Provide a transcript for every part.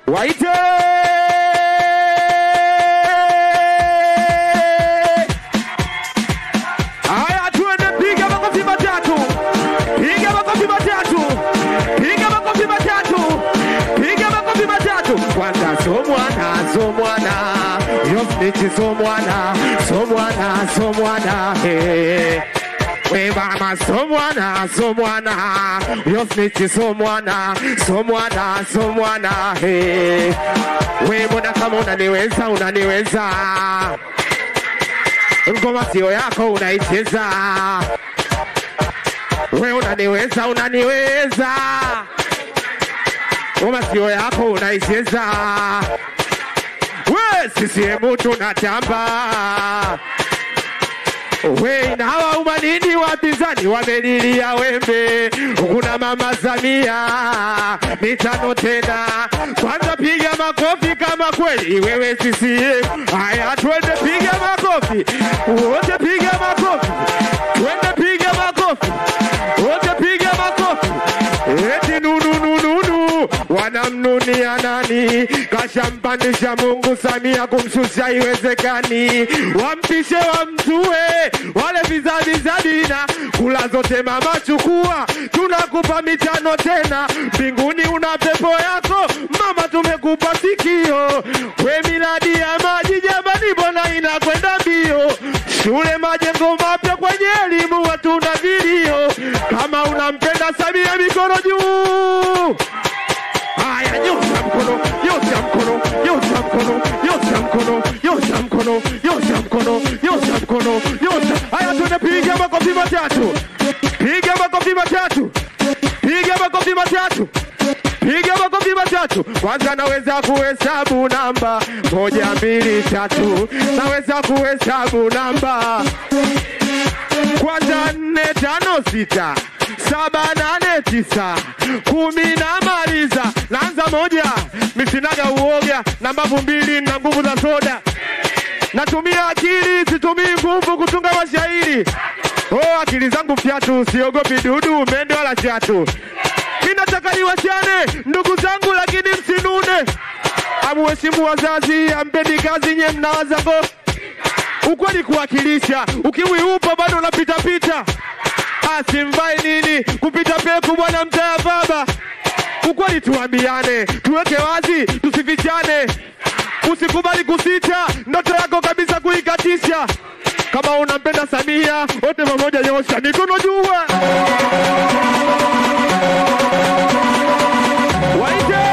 Waite haya, tuende, piga makofi matatu, piga makofi matatu, piga makofi matatu, piga makofi matatu. Kwanza somwana yosnichi somwana we mama somwana yosnichi somwana we mbona kama unaniweza ngoma sio yako unaicheza we unaniweza ngoma sio yako unaicheza we CCM tunatamba we na hawa umanini wapinzani wamelilia wembe kuna mama Samia mitano tena. Kwanza piga makofi kama kweli wewe CCM. Haya twende, piga makofi wote, piga makofi, twende piga makofi wote, piga makofi. Eti nunu wanamnunia nani? Kashampandisha Mungu Samia, kumshusha iwezekani. Wampishe wamtue wale vizabizabina, kula zote mama chukua, tunakupa mitano tena. Mbinguni una pepo yako mama, tumekupa sikio. We miradi ya maji jamani, mbona inakwenda mbio? Shule majengo mapya kwenye elimu, watu na vilio. Kama unampenda Samia mikono juu. Haya, nyosha mkono, nyosha mkono, nyosha mkono, nyosha mkono, nyosha mkono, nyosha mkono, nyosha mkono, nyosha. Haya tuende, piga makofi matatu, piga makofi matatu, piga makofi matatu, piga makofi matatu. Kwanza naweza kuhesabu namba 1 2 3, naweza kuhesabu namba kwanza 4 5 6 7 8 9 10 na maliza. Naanza 1, misinaga uoga. Namba 2 na nguvu za soda. Natumia akili, situmii nguvu kutunga mashairi. Akili zangu fyatu, siogopi dudu, mende wala chatu. Ninataka niwachane ndugu zangu, lakini msinune. Amuheshimu wazazi, ampeni kazi, nye mnawaza go. Ukweli kuwakilisha, ukimwi upo bado unapita pita. Simvai nini kupita peku bwana mtaa baba. Ukweli tuambiane, tuweke wazi, tusifichane. Usikubali kusita, ndoto yako kabisa kuikatisha. Kama unampenda Samia, wote pamoja nyosha mikono juu. Waite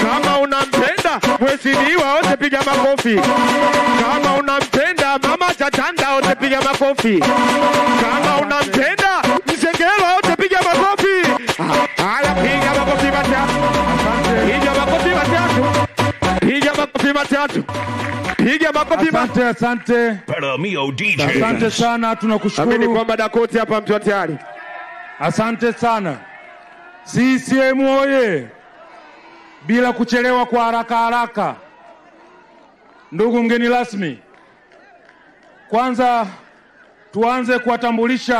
kama unampenda mheshimiwa, wote piga makofi. Kama unampenda mama Chatanda, wote piga makofi. Kama unampenda Msengelo, wote piga makofi. Haya, piga makofi matatu, piga makofi matatu, piga makofi matatu, piga makofi matatu. Asante Peramio DJ. Asante sana, tunakushukuru. Ameni kwamba Dakoti hapa mtu tayari. Asante sana. CCM oye! Bila kuchelewa, kwa haraka. Ndugu mgeni rasmi, kwanza tuanze kuwatambulisha